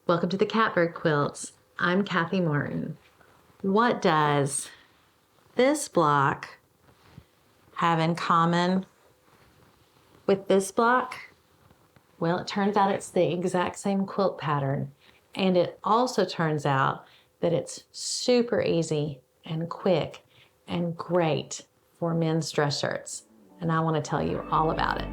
Welcome to the Catbird Quilts. I'm Kathy Martin. What does this block have in common with this block? Well, it turns out it's the exact same quilt pattern. And it also turns out that it's super easy and quick and great for men's dress shirts. And I want to tell you all about it.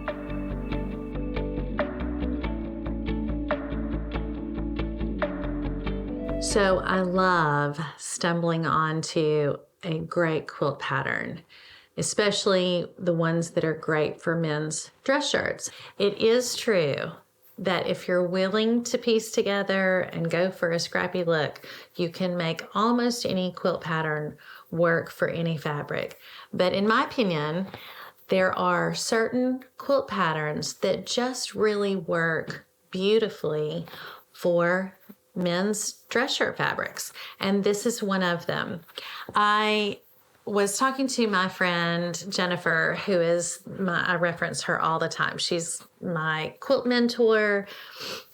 So I love stumbling onto a great quilt pattern, especially the ones that are great for men's dress shirts. It is true that if you're willing to piece together and go for a scrappy look, you can make almost any quilt pattern work for any fabric. But in my opinion, there are certain quilt patterns that just really work beautifully for men's dress shirt fabrics, and this is one of them. I was talking to my friend Jennifer, who is I reference her all the time. She's my quilt mentor,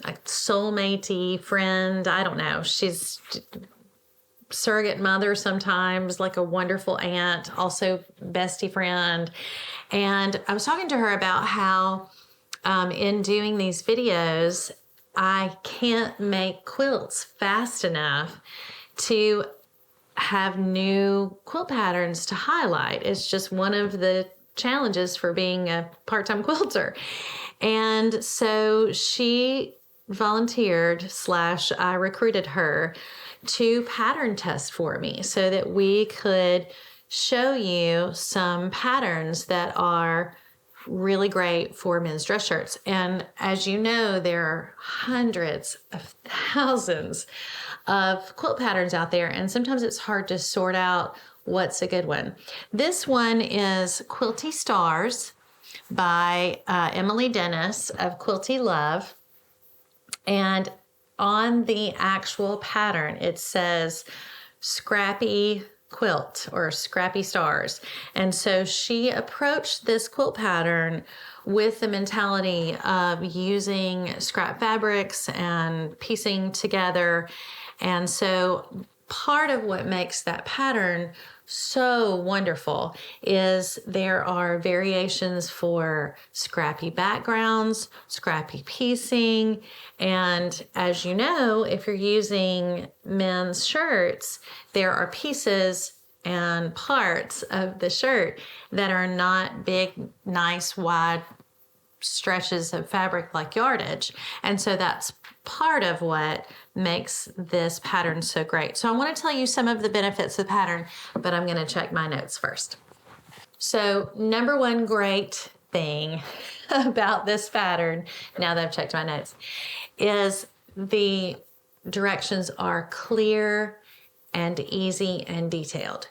a soulmate friend. I don't know. She's surrogate mother sometimes, like a wonderful aunt, also bestie friend. And I was talking to her about how in doing these videos, I can't make quilts fast enough to have new quilt patterns to highlight. It's just one of the challenges for being a part-time quilter. And so she volunteered / I recruited her to pattern test for me so that we could show you some patterns that are really great for men's dress shirts. And as you know, there are hundreds of thousands of quilt patterns out there, and sometimes it's hard to sort out what's a good one. This one is Quilty Stars by Emily Dennis of Quilty Love. And on the actual pattern, it says Scrappy Quilt or Scrappy Stars. And so she approached this quilt pattern with the mentality of using scrap fabrics and piecing together. And so part of what makes that pattern so wonderful is there are variations for scrappy backgrounds, scrappy piecing, and as you know, if you're using men's shirts, there are pieces and parts of the shirt that are not big, nice, wide stretches of fabric like yardage. And so that's part of what makes this pattern so great. So I want to tell you some of the benefits of the pattern, but I'm going to check my notes first. So number one great thing about this pattern, now that I've checked my notes, is the directions are clear and easy and detailed.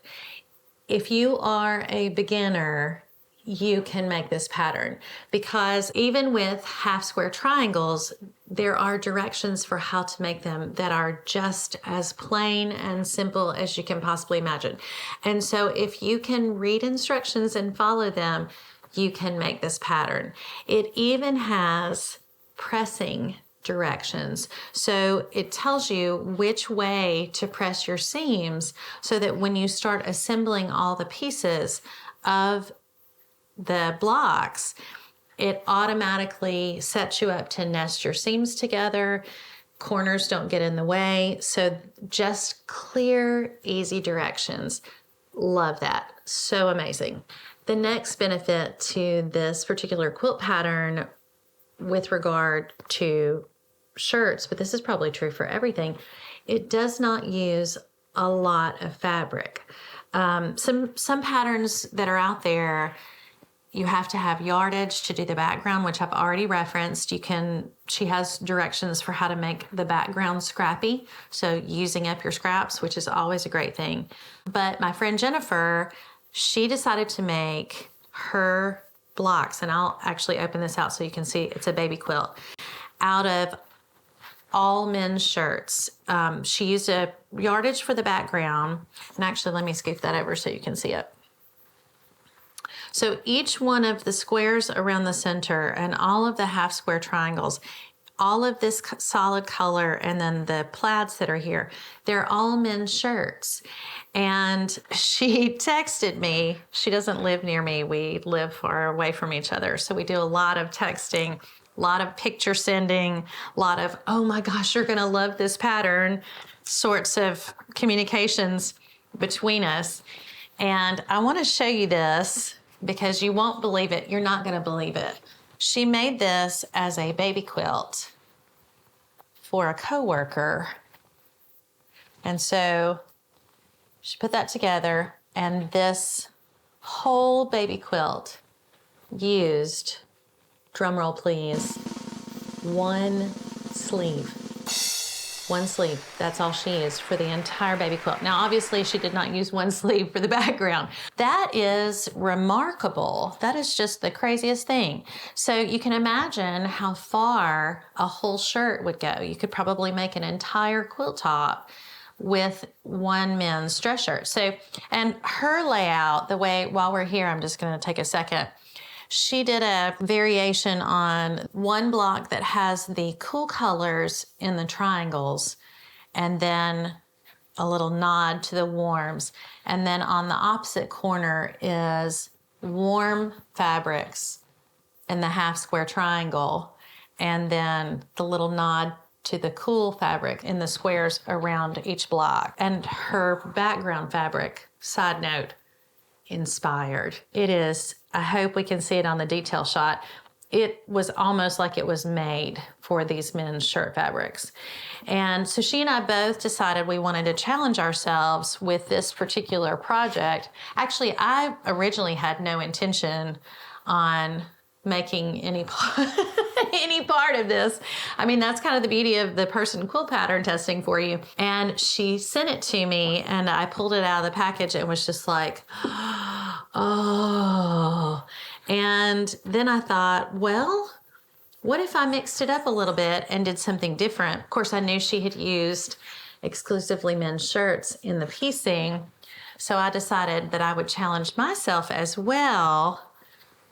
If you are a beginner, you can make this pattern because even with half square triangles, there are directions for how to make them that are just as plain and simple as you can possibly imagine. And so if you can read instructions and follow them, you can make this pattern. It even has pressing directions. So it tells you which way to press your seams so that when you start assembling all the pieces of the blocks, it automatically sets you up to nest your seams together. Corners don't get in the way. So just clear, easy directions. Love that. So amazing. The next benefit to this particular quilt pattern with regard to shirts, but this is probably true for everything, it does not use a lot of fabric. Some patterns that are out there, you have to have yardage to do the background, which I've already referenced. She has directions for how to make the background scrappy. So using up your scraps, which is always a great thing. But my friend Jennifer, she decided to make her blocks, and I'll actually open this out so you can see it's a baby quilt, out of all men's shirts. She used a yardage for the background. And actually, let me scoop that over so you can see it. So each one of the squares around the center and all of the half square triangles all of this solid color, and then the plaids that are here, they're all men's shirts. And she texted me. She doesn't live near me. We live far away from each other. So we do a lot of texting, a lot of picture sending, a lot of, oh my gosh, you're going to love this pattern sorts of communications between us. And I want to show you this because you won't believe it. You're not going to believe it. She made this as a baby quilt for a coworker. And so she put that together, and this whole baby quilt used, drumroll please, one sleeve. One sleeve, that's all she used for the entire baby quilt. Now, obviously, she did not use one sleeve for the background. That is remarkable. That is just the craziest thing. So you can imagine how far a whole shirt would go. You could probably make an entire quilt top with one men's dress shirt. So, and her layout, the way, while we're here, I'm just gonna take a second. She did a variation on one block that has the cool colors in the triangles, and then a little nod to the warms. And then on the opposite corner is warm fabrics in the half square triangle, and then the little nod to the cool fabric in the squares around each block. And her background fabric, side note, inspired. It is, I hope we can see it on the detail shot. It was almost like it was made for these men's shirt fabrics. And so she and I both decided we wanted to challenge ourselves with this particular project. Actually, I originally had no intention on making any part of this. I mean, that's kind of the beauty of the person quilt pattern testing for you. And she sent it to me, and I pulled it out of the package and was just like, oh. And then I thought, well, what if I mixed it up a little bit and did something different? Of course, I knew she had used exclusively men's shirts in the piecing, so I decided that I would challenge myself as well.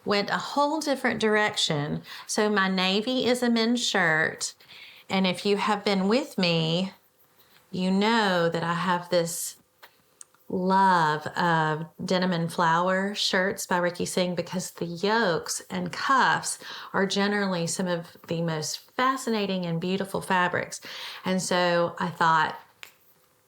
Went a whole different direction. So my navy is a men's shirt, and if you have been with me, you know that I have this love of Denim and Flower shirts by Ricky Singh, because the yokes and cuffs are generally some of the most fascinating and beautiful fabrics. And so I thought,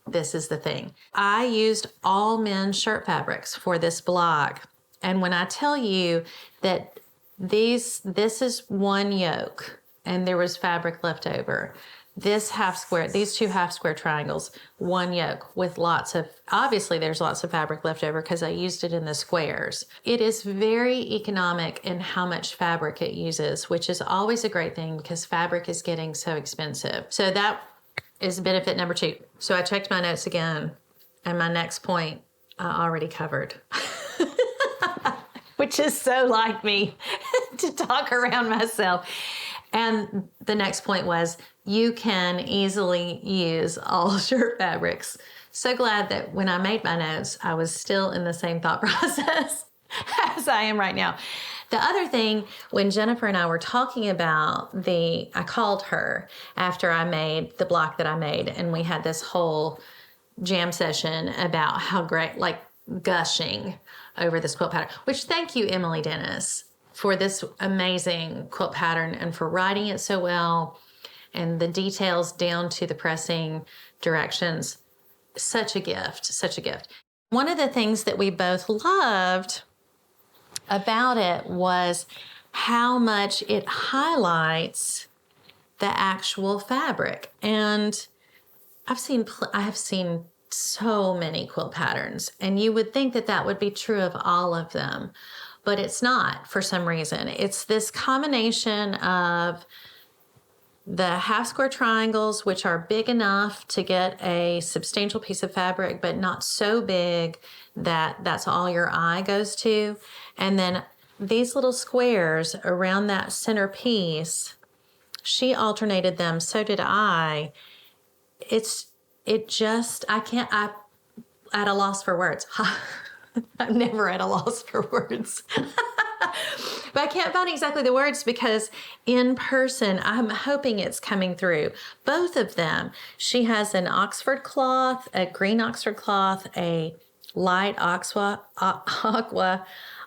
this is the thing. I used all men's shirt fabrics for this blog. And when I tell you that this is one yoke and there was fabric left over, this half square, these two half square triangles, one yoke with lots of, obviously there's lots of fabric left over because I used it in the squares. It is very economic in how much fabric it uses, which is always a great thing because fabric is getting so expensive. So that is benefit number 2. So I checked my notes again, and my next point I already covered. Which is so like me to talk around myself. And the next point was, you can easily use all shirt fabrics. So glad that when I made my notes, I was still in the same thought process as I am right now. The other thing, when Jennifer and I were talking about I called her after I made the block that I made, and we had this whole jam session about how great, like gushing over this quilt pattern, which thank you, Emily Dennis, for this amazing quilt pattern and for writing it so well, and the details down to the pressing directions. Such a gift, such a gift. One of the things that we both loved about it was how much it highlights the actual fabric. And I have seen so many quilt patterns, and you would think that that would be true of all of them, but it's not for some reason. It's this combination of the half square triangles, which are big enough to get a substantial piece of fabric, but not so big that that's all your eye goes to. And then these little squares around that center piece, she alternated them, so did I. I'm at a loss for words. I'm never at a loss for words. But I can't find exactly the words because in person, I'm hoping it's coming through. Both of them. She has an Oxford cloth, a green Oxford cloth, a light aqua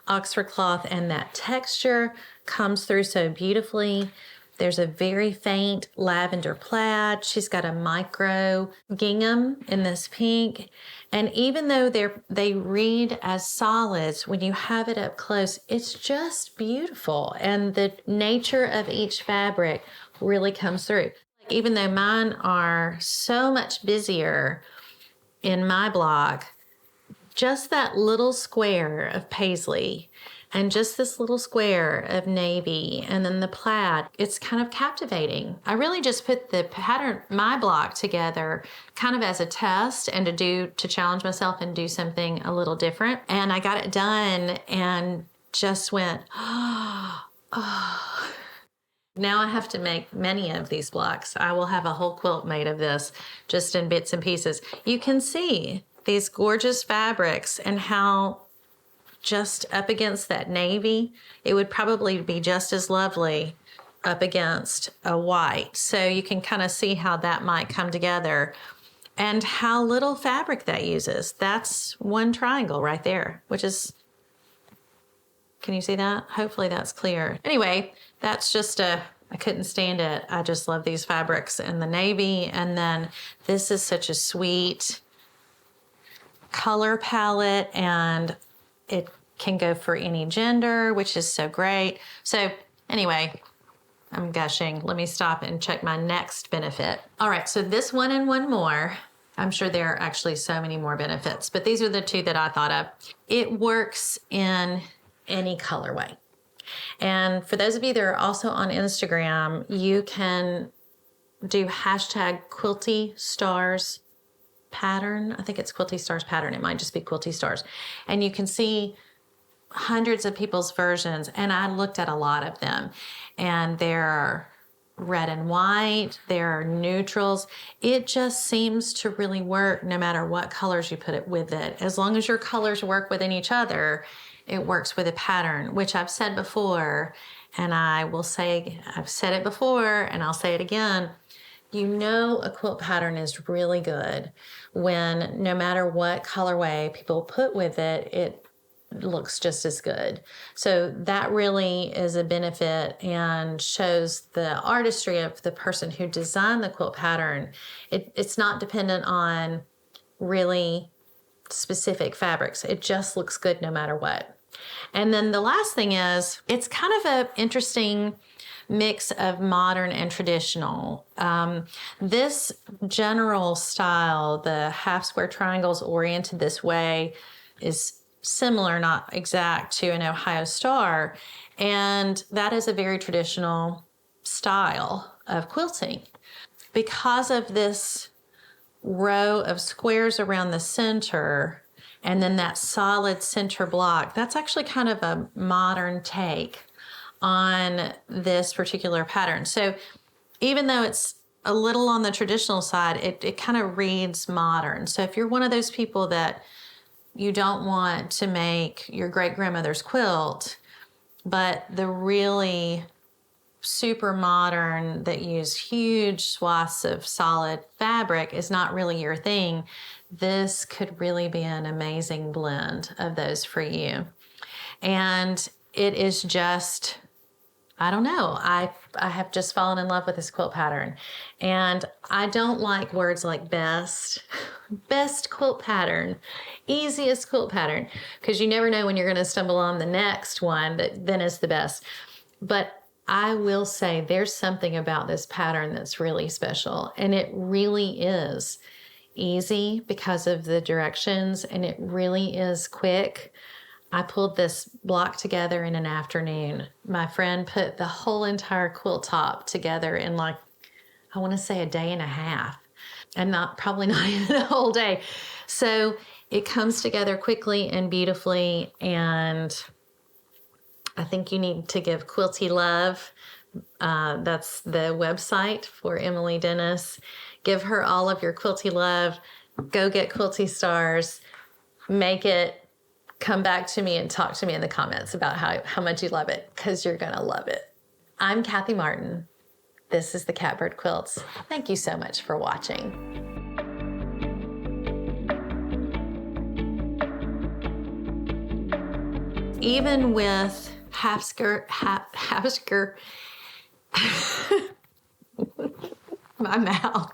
Oxford cloth, and that texture comes through so beautifully. There's a very faint lavender plaid. She's got a micro gingham in this pink. And even though they read as solids, when you have it up close, it's just beautiful. And the nature of each fabric really comes through. Even though mine are so much busier in my block, just that little square of paisley and just this little square of navy and then the plaid, it's kind of captivating. I really just put the pattern, my block, together kind of as a test and to challenge myself and do something a little different. And I got it done and just went, oh. Now I have to make many of these blocks. I will have a whole quilt made of this just in bits and pieces. You can see these gorgeous fabrics and how just up against that navy, it would probably be just as lovely up against a white. So you can kind of see how that might come together and how little fabric that uses. That's one triangle right there, which is, can you see that? Hopefully that's clear. Anyway, that's just I couldn't stand it. I just love these fabrics and the navy. And then this is such a sweet color palette, and it can go for any gender, which is so great. So anyway, I'm gushing. Let me stop and check my next benefit. All right, so this one and one more. I'm sure there are actually so many more benefits, but these are the two that I thought of. It works in any colorway. And for those of you that are also on Instagram, you can do hashtag Quilty Stars pattern. I think it's Quilty Stars pattern. It might just be Quilty Stars. And you can see hundreds of people's versions. And I looked at a lot of them. And there are red and white. There are neutrals. It just seems to really work no matter what colors you put it with it. As long as your colors work within each other, it works with a pattern, which I've said before. And I will say, I've said it before and I'll say it again. You know a quilt pattern is really good when no matter what colorway people put with it, it looks just as good. So that really is a benefit and shows the artistry of the person who designed the quilt pattern. It's not dependent on really specific fabrics. It just looks good no matter what. And then the last thing is, it's kind of an interesting mix of modern and traditional. This general style, the half square triangles oriented this way, is similar, not exact, to an Ohio star. And that is a very traditional style of quilting. Because of this row of squares around the center and then that solid center block, that's actually kind of a modern take on this particular pattern. So even though it's a little on the traditional side, it kind of reads modern. So if you're one of those people that you don't want to make your great-grandmother's quilt, but the really super modern that use huge swaths of solid fabric is not really your thing, this could really be an amazing blend of those for you. And it is just, I don't know, I have just fallen in love with this quilt pattern. And I don't like words like best quilt pattern, easiest quilt pattern, because you never know when you're going to stumble on the next one that then is the best. But I will say there's something about this pattern that's really special, and it really is easy because of the directions, and it really is quick. I pulled this block together in an afternoon. My friend put the whole entire quilt top together in, like, I want to say a day and a half, and probably not even a whole day. So it comes together quickly and beautifully, and I think you need to give Quilty love. That's the website for Emily Dennis. Give her all of your Quilty love. Go get Quilty Stars. Make it come back to me and talk to me in the comments about how much you love it, because you're going to love it. I'm Kathy Martin. This is the Catbird Quilts. Thank you so much for watching. Even with half skirt, my mouth.